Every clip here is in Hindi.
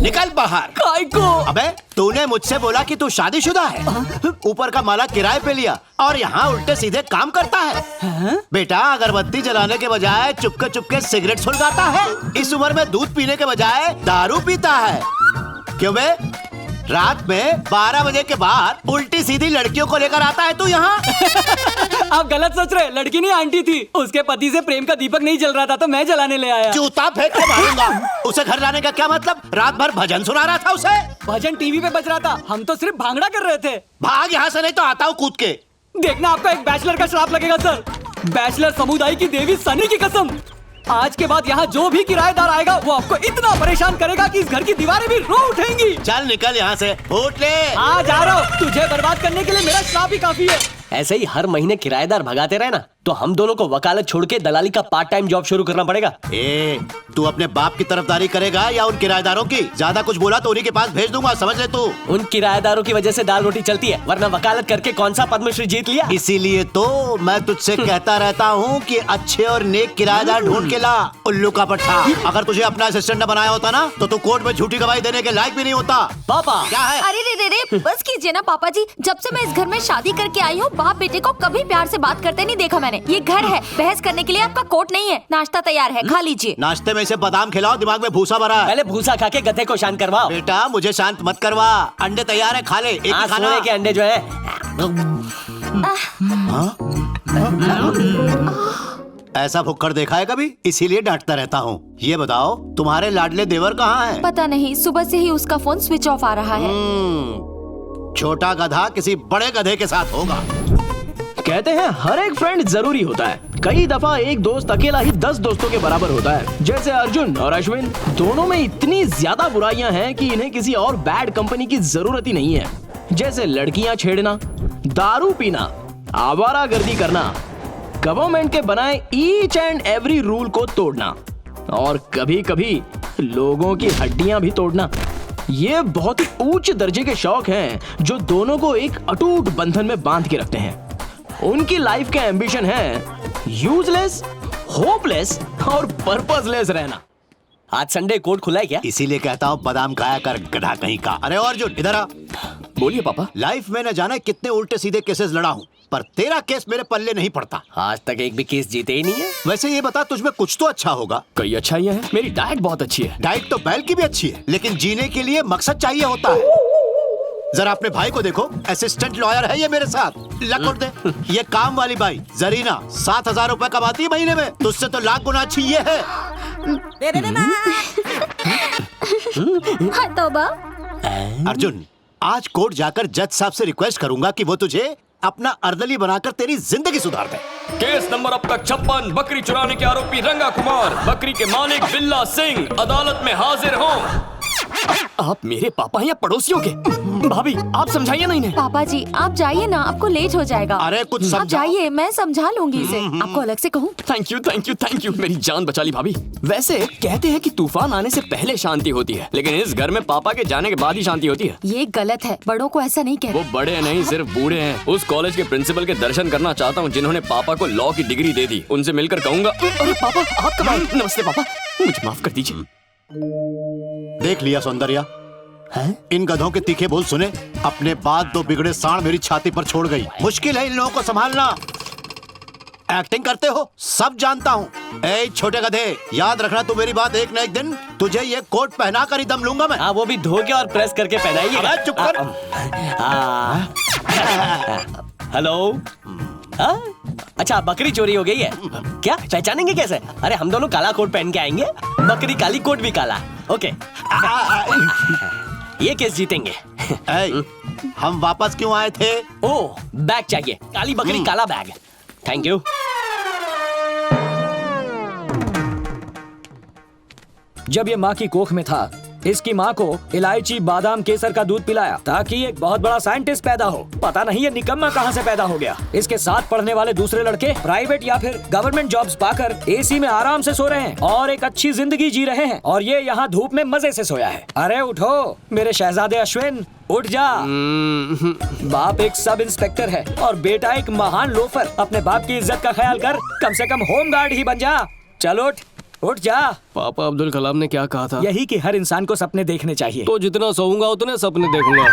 निकल बाहर। काय को? अबे तूने मुझसे बोला कि तू शादीशुदा है, ऊपर का माला किराए पे लिया और यहाँ उल्टे सीधे काम करता है। बेटा अगरबत्ती जलाने के बजाय चुपके चुपके सिगरेट सुलगाता है। इस उम्र में दूध पीने के बजाय दारू पीता है। क्यों बे? रात में 12 बजे के बाद उल्टी सीधी लड़कियों को लेकर आता है तू यहाँ। आप गलत सोच रहे, लड़की नहीं आंटी थी। उसके पति से प्रेम का दीपक नहीं जल रहा था तो मैं जलाने ले आया। जूता फेंक के मारूंगा। उसे घर लाने का क्या मतलब? रात भर भजन सुना रहा था उसे। भजन टीवी पे बज रहा था, हम तो सिर्फ भांगड़ा कर रहे थे। भाग यहाँ से नहीं तो आता हूँ कूद के। देखना आपका एक बैचलर का श्राप लगेगा सर। बैचलर समुदाय की देवी सनी की कसम, आज के बाद यहाँ जो भी किराएदार आएगा वो आपको इतना परेशान करेगा कि इस घर की दीवारें भी रो उठेंगी। चल निकल यहाँ से, उठ ले। हाँ जा रहा हूँ, तुझे बर्बाद करने के लिए मेरा श्राप ही काफी है। ऐसे ही हर महीने किराएदार भगाते रहे ना तो हम दोनों को वकालत छोड़ के दलाली का पार्ट टाइम जॉब शुरू करना पड़ेगा। ए, तू अपने बाप की तरफदारी करेगा या उन किराएदारों की? ज्यादा कुछ बोला तो उन्हीं के पास भेज दूंगा, समझ ले तू। उन किराएदारों की वजह से दाल रोटी चलती है, वरना वकालत करके कौन सा पद्मश्री जीत लिया। इसीलिए तो मैं तुझसे कहता रहता हूँ कि अच्छे और नेक किराएदार ढूंढ के ला, उल्लू का पट्टा। अगर तुझे अपना असिस्टेंट न बनाया होता ना तो तू कोर्ट में झूठी गवाही देने के लायक भी नहीं होता। पापा क्या है? अरे रे बस कीजिए ना पापा जी। जब से मैं इस घर में शादी करके आई हूँ बाप बेटे को कभी प्यार से बात करते नहीं देखा मैंने। ये घर है, बहस करने के लिए आपका कोर्ट नहीं है। नाश्ता तैयार है, खा लीजिए। नाश्ते में इसे बादाम खिलाओ, दिमाग में भूसा भरा है। पहले भूसा खा के गधे को शांत करवाओ। बेटा मुझे शांत मत करवा। अंडे तैयार है, खा ले। एक ही खाना। सोने के अंडे जो है। ऐसा भुक्कड़ देखा है कभी? इसीलिए डांटता रहता हूँ। ये बताओ तुम्हारे लाडले देवर कहाँ हैं? पता नहीं, सुबह से ही उसका फोन स्विच ऑफ आ रहा है। छोटा गधा किसी बड़े गधे के साथ होगा। कहते हैं हर एक फ्रेंड जरूरी होता है। कई दफा एक दोस्त अकेला ही 10 दोस्तों के बराबर होता है। जैसे अर्जुन और अश्विन, दोनों में इतनी ज्यादा बुराइयां हैं कि इन्हें किसी और बैड कंपनी की जरूरत ही नहीं है। जैसे लड़कियां छेड़ना, दारू पीना, आवारागर्दी करना, गवर्नमेंट के बनाए ईच एंड एवरी रूल को तोड़ना और कभी कभी लोगों की हड्डियां भी तोड़ना। ये बहुत ही उच्च दर्जे के शौक हैं जो दोनों को एक अटूट बंधन में बांध के रखते हैं। उनकी लाइफ का एम्बिशन है यूजलेस, होपलेस और पर्पसलेस रहना। आज संडे कोर्ट खुला है क्या? इसीलिए कहता हूँ बादाम खाया कर गधा कहीं का। अरे अर्जुन इधर आ। बोलिए पापा। लाइफ में न जाने कितने उल्टे सीधे केसेस लड़ा हूँ पर तेरा केस मेरे पल्ले नहीं पड़ता। आज तक एक भी केस जीते ही नहीं है। वैसे ये बता तुझमें कुछ तो अच्छा होगा। कई अच्छाइयाँ हैं। मेरी डाइट बहुत अच्छी है। डाइट तो बैल की भी अच्छी है लेकिन जीने के लिए मकसद चाहिए होता है। जरा अपने भाई को देखो, असिस्टेंट लॉयर है ये मेरे साथ। लकोट दे। ये काम वाली बाई जरीना 7,000 रुपए कमाती है महीने में, तुझसे तो लाख गुना अच्छी ये है। हाँ तौबा। अर्जुन आज कोर्ट जाकर जज साहब से रिक्वेस्ट करूंगा कि वो तुझे अपना अर्दली बनाकर तेरी जिंदगी सुधार दे। केस नंबर अब तक 56, बकरी चुराने के आरोपी रंगा कुमार, बकरी के मालिक बिल्ला सिंह अदालत में हाजिर हों। आप मेरे पापा हैं या पड़ोसियों के? भाभी आप समझाइए ना इन्हें। पापा जी आप जाइए ना, आपको लेट हो जाएगा। अरे कुछ आप समझाओ। जाइए, मैं समझा लूंगी इसे। आपको अलग से कहूँ? Thank you thank you thank you, मेरी जान बचा ली भाभी। वैसे कहते हैं कि तूफान आने से पहले शांति होती है, लेकिन इस घर में पापा के जाने के बाद ही शांति होती है। ये गलत है, बड़ों को ऐसा नहीं कहते। वो बड़े नहीं सिर्फ बूढ़े हैं। उस कॉलेज के प्रिंसिपल के दर्शन करना चाहता हूँ जिन्होंने पापा को लॉ की डिग्री दे दी। उनसे मिलकर कहूँगा। अरे पापा आप कब आए? नमस्ते पापा, मुझे माफ कर दीजिए। देख लिया सौंदर्या, इन गधों के तीखे बोल सुने। अपने बाद दो बिगड़े सांड मेरी छाती पर छोड़ गई। मुश्किल है इन लोगों को संभालना। एक्टिंग करते हो सब जानता हूँ। ए छोटे गधे, याद रखना तू मेरी बात, एक न एक दिन तुझे ये कोट पहना कर ही दम लूंगा मैं। हाँ वो भी धो के और प्रेस करके पहनाइए। अबे चुप कर। हेलो। अच्छा बकरी चोरी हो गई है क्या? पहचानेंगे कैसे? अरे हम दोनों काला कोट पहन के आएंगे, बकरी काली कोट भी काला। ओके ये केस जीतेंगे। हम वापस क्यों आए थे? ओ बैग चाहिए, काली बकरी काला बैग। Thank you. जब ये माँ की कोख में था इसकी माँ को इलायची बादाम केसर का दूध पिलाया ताकि एक बहुत बड़ा साइंटिस्ट पैदा हो। पता नहीं ये निकम्मा कहाँ से पैदा हो गया। इसके साथ पढ़ने वाले दूसरे लड़के प्राइवेट या फिर गवर्नमेंट जॉब्स पाकर एसी में आराम से सो रहे हैं और एक अच्छी जिंदगी जी रहे हैं और ये यहाँ धूप में मजे से सोया है। अरे उठो मेरे शहजादे अश्विन, उठ जा। बाप एक सब इंस्पेक्टर है और बेटा एक महान लोफर। अपने बाप की इज्जत का ख्याल कर, कम से कम होम गार्ड ही बन जा। चलो उठ। उठ जा। पापा अब्दुल कलाम ने क्या कहा था? यही कि हर इंसान को सपने देखने चाहिए। तो जितना सोऊंगा उतने सपने देखूंगा।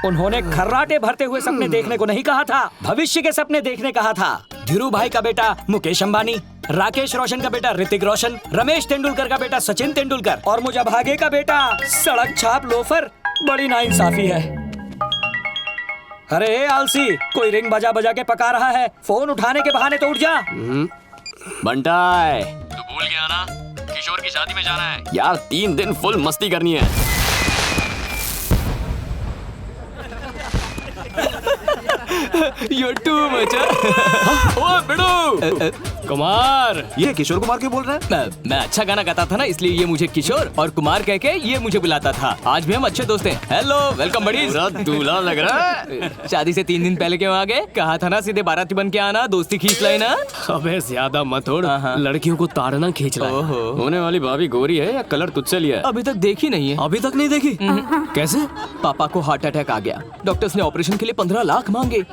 उन्होंने खर्राटे भरते हुए सपने देखने को नहीं कहा था, भविष्य के सपने देखने कहा था। धीरू भाई का बेटा मुकेश अंबानी, राकेश रोशन का बेटा ऋतिक रोशन, रमेश तेंदुलकर का बेटा सचिन तेंदुलकर और मुझे भागे का बेटा सड़क छाप लोफर। बड़ी नाइंसाफी है। अरे आलसी, कोई रिंग बजा बजा के पका रहा है, फोन उठाने के बहाने तो उठ जा। बंटाए, तू भूल गया ना, किशोर की शादी में जाना है यार। 3 दिन फुल मस्ती करनी है। You're too much, ओए बिडू, कुमार। ये किशोर कुमार क्यों बोल रहे हैं? मैं अच्छा गाना गाता था ना, इसलिए ये मुझे किशोर और कुमार कह के ये मुझे बुलाता था। आज भी हम अच्छे दोस्त हैं। Hello, welcome buddies. पूरा दूल्हा लग रहा है। शादी से 3 दिन पहले क्यों आ गए? कहा था ना सीधे बाराती बन के आना, दोस्ती खींच लाए ना। अबे ज्यादा मत उड़, लड़कियों को ताड़ना खींच रहा है। होने वाली भाभी गोरी है या कलर तुझसे लिया है? अभी तक देखी नहीं है। अभी तक नहीं देखी? कैसे? पापा को हार्ट अटैक आ गया, डॉक्टर्स ने ऑपरेशन के लिए 15 लाख मांगे।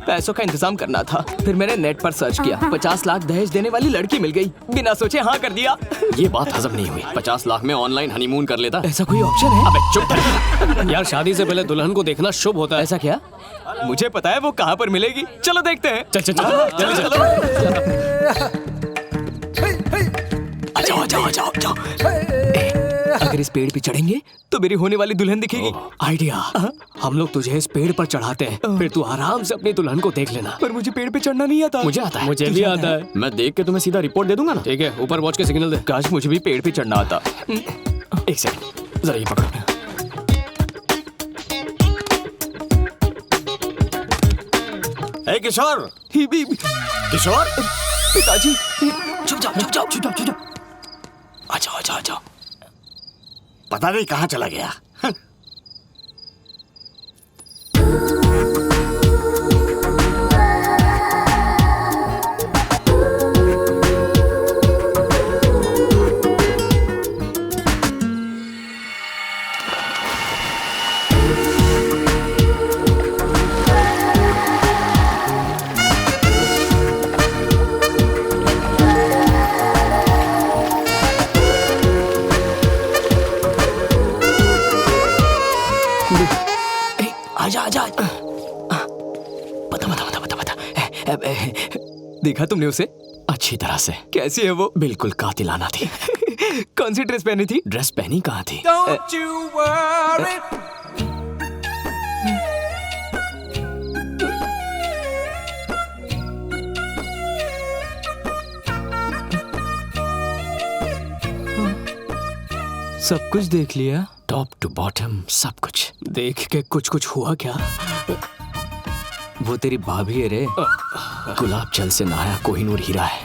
पैसों का इंतजाम करना था, फिर मैंने नेट पर सर्च किया, 50 लाख दहेज देने वाली लड़की मिल गई, बिना सोचे हाँ कर दिया। ये बात हजम नहीं हुई। 50 लाख में ऑनलाइन हनीमून कर लेता। ऐसा कोई ऑप्शन है? अबे चुप कर। यार शादी से पहले दुल्हन को देखना शुभ होता है। ऐसा क्या? मुझे पता है वो कहाँ पर मिलेगी, चलो देखते हैं। चल चल चल चलो। जाओ। अगर इस पेड़ पे चढ़ेंगे तो मेरी होने वाली दुल्हन दिखेगी। आइडिया, हम लोग तुझे इस पेड़ पर चढ़ाते हैं, फिर तू आराम से अपनी दुल्हन को देख लेना। पर मुझे पेड़ पे चढ़ना नहीं आता। मुझे आता है। मुझे भी आता है। मैं देख के तुम्हें सीधा रिपोर्ट दे दूंगा ना। ठीक है, ऊपर वॉच के सिग्नल दे। काश मुझे भी पेड़ पे चढ़ना आता। एक सेकंड, जरा ये पकड़ो। ए किशोर, किशोर, पिताजी, छुप जाओ। आ जाओ। पता नहीं कहाँ चला गया। आजा। बता। देखा तुमने उसे? अच्छी तरह से। कैसी है वो? बिल्कुल कातिलाना थी। कौन सी ड्रेस पहनी थी? ड्रेस पहनी कहाँ थी? सब कुछ देख लिया, टॉप टू बॉटम सब कुछ। देख के कुछ हुआ क्या? वो तेरी भाभी है रे। गुलाब जल से नहाया कोहिनूर हीरा है,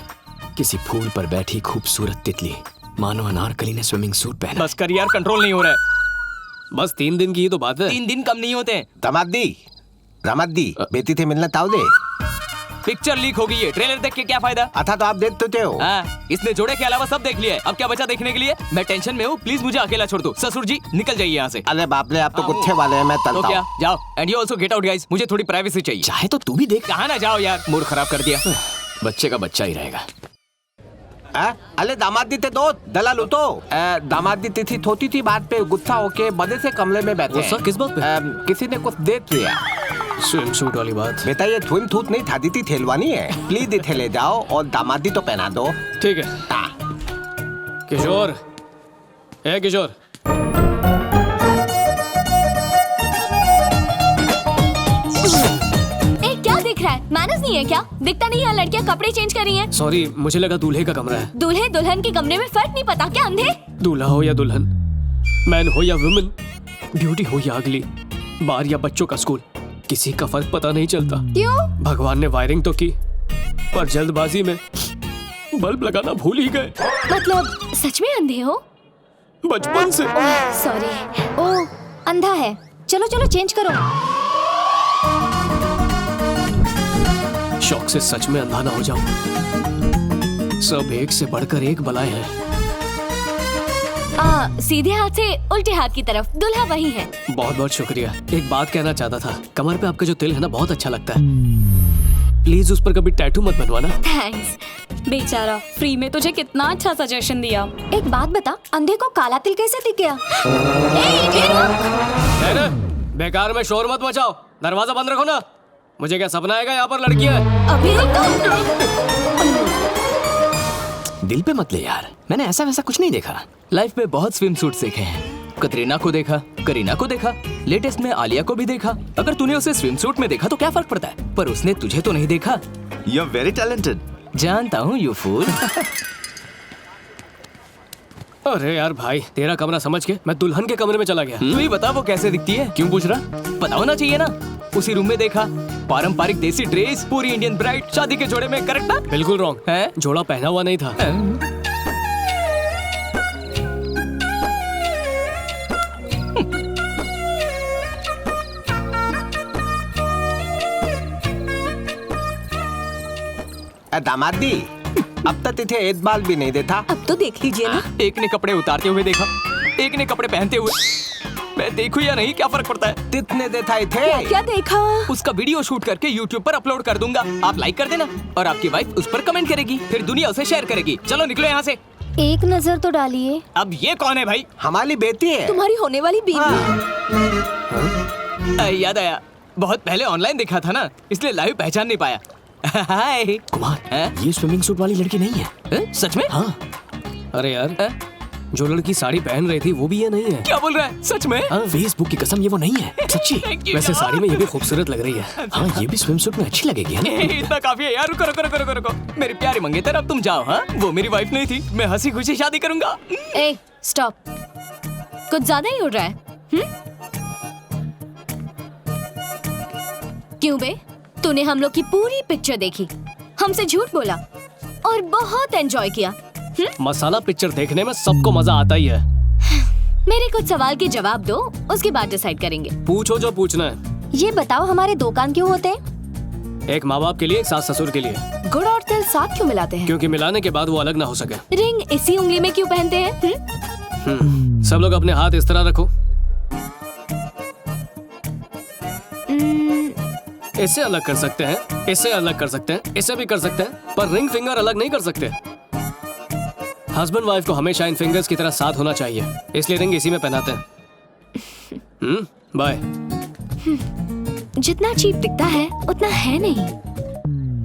किसी फूल पर बैठी खूबसूरत तितली, मानो अनारकली ने स्विमिंग सूट पहना। बस कर यार, कंट्रोल नहीं हो रहा है। बस 3 दिन की ही तो बात है। 3 दिन कम नहीं होते। दामादी बेटी थे मिलना ताऊ दे। पिक्चर लीक हो गई है, ट्रेलर देख के क्या फायदा? अथा तो आप देखते हो। इसने जोड़े के अलावा सब देख लिया है, अब क्या बचा देखने के लिए? मैं टेंशन में हूँ, प्लीज मुझे अकेला छोड़ दो। ससुर जी निकल जाइए यहाँ से। अरे बाप रे, आप तो कुत्ते वाले हैं, मैं तो चलता क्या, हूँ। जाओ। And you also get out guys, मुझे थोड़ी प्राइवेसी चाहिए। चाहे तो तू भी देख। कहाँ ना जाओ यार, मूड खराब कर दिया। बच्चे का बच्चा ही रहेगा। अरे दामादी थे दो दलाल तो दामादी तिथि थोती थी बात पे गुस्सा होके बदे से कमरे में बैठे। गुस्सा किस बात पे? किसी ने कुछ देख लिया। स्विम सूट वाली बात। बेटा ये थूम थूत नहीं था, दीदी थेलवानी है। प्लीज इथे ले जाओ और दामादी तो पहना दो। ठीक है। किशोर, ए किशोर, क्या दिख रहा है? मैनर्स नहीं है क्या? दिखता नहीं है लड़कियां कपड़े चेंज कर रही हैं। सॉरी, मुझे लगा दूल्हे का कमरा है। दूल्हे दुल्हन के कमरे में फर्क नहीं पता क्या? अंधे? दूल्हा हो या दुल्हन, मैन हो या वुमेन, ब्यूटी हो या अगली, बार या बच्चों का स्कूल, किसी का फर्क पता नहीं चलता। क्यों? भगवान ने वायरिंग तो की, पर जल्दबाजी में बल्ब लगाना भूल ही गए। मतलब सच में अंधे हो? बचपन से। सॉरी। ओह, अंधा है। चलो चेंज करो। शौक से सच में अंधा ना हो जाऊं। सब एक से बढ़कर एक बलाएं हैं। सीधे हाथ से उल्टे हाथ की तरफ, दूल्हा वही है। बहुत बहुत शुक्रिया। एक बात कहना चाहता था, कमर पे आपका जो तिल है ना बहुत अच्छा लगता है। प्लीज उस पर कभी टैटू मत बनवाना। थैंक्स। बेचारा, फ्री में तुझे कितना अच्छा सजेशन दिया। एक बात बता, अंधे को काला तिल कैसे दिख गया? बेकार में शोर मत मचाओ, दरवाजा बंद रखो ना। मुझे क्या सपना आएगा यहाँ पर लड़कियाँ? अभी रुको। दिल पे मत ले यार, मैंने ऐसा वैसा कुछ नहीं देखा। लाइफ में बहुत स्विम सूट देखे हैं। कतरीना को देखा, करीना को देखा, लेटेस्ट में आलिया को भी देखा। अगर तूने उसे स्विम सूट में देखा तो क्या फर्क पड़ता है, पर उसने तुझे तो नहीं देखा। You are very talented. जानता हूँ यू फूल। अरे यार भाई, तेरा कमरा समझ के मैं दुल्हन के कमरे में चला गया। तू ही बता वो कैसे दिखती है? क्यों पूछ रहा? पता होना चाहिए ना। उसी रूम में देखा, पारंपरिक देसी ड्रेस, पूरी इंडियन ब्राइड, शादी के जोड़े में। करेक्ट ना? बिल्कुल रॉन्ग है, जोड़ा पहना हुआ नहीं था। दामादी, अब तक तिथे एक बाल भी नहीं देखा। अब तो देख लीजिए ना। एक ने कपड़े उतारते हुए देखा, एक ने कपड़े पहनते हुए। मैं देखूं या नहीं क्या फर्क पड़ता है? तितने देखा थे। क्या देखा? उसका वीडियो शूट करके YouTube पर अपलोड कर दूंगा। आप लाइक कर देना और आपकी वाइफ उस पर कमेंट करेगी, फिर दुनिया उसे शेयर करेगी। चलो निकलो यहाँ से। एक नजर तो डालिए। अब ये कौन है भाई? हमारी बेटी है। तुम्हारी होने वाली बीवी। याद आया, बहुत पहले ऑनलाइन देखा था ना, इसलिए लाइव पहचान नहीं पाया। हाय कुमार, हैं? ये स्विमिंग सूट वाली लड़की नहीं है। सच में? हाँ। अरे यार, जो लड़की साड़ी पहन रही थी वो भी ये नहीं है। क्या बोल रहा है? सच में? फेसबुक की कसम, ये वो नहीं है, सच्ची। वैसे साड़ी में ये भी खूबसूरत लग रही है। हाँ, ये भी स्विम सूट में अच्छी लगेगी, है ना? इतना काफी है यार। रुको रुको रुको रुको रुको। मेरी प्यारी मंगेतर, अब तुम जाओ। हाँ, वो मेरी वाइफ नहीं थी। मैं हंसी खुशी शादी करूंगा। ए, स्टॉप। कुछ ज्यादा ही उड़ रहा है। क्यों बे? तूने हम लोग की पूरी पिक्चर देखी, हमसे झूठ बोला और बहुत एंजॉय किया। मसाला पिक्चर देखने में सबको मजा आता ही है। मेरे कुछ सवाल के जवाब दो, उसके बाद डिसाइड करेंगे। पूछो जो पूछना है। ये बताओ, हमारे दो कान क्यों होते हैं? एक माँ बाप के लिए, एक सास ससुर के लिए। गुड़ और तिल साथ क्यों मिलाते हैं? क्योंकि मिलाने के बाद वो अलग ना हो सके। रिंग इसी उंगली में क्यों पहनते हैं? सब लोग अपने हाथ इस तरह रखो। इससे अलग कर सकते हैं, इससे अलग कर सकते हैं, इससे भी कर सकते हैं, पर रिंग फिंगर अलग नहीं कर सकते। हस्बैंड वाइफ को हमेशा इन फिंगर्स की तरह साथ होना चाहिए, इसलिए रिंग इसी में पहनाते हैं। बाय। जितना चीप दिखता है उतना है नहीं।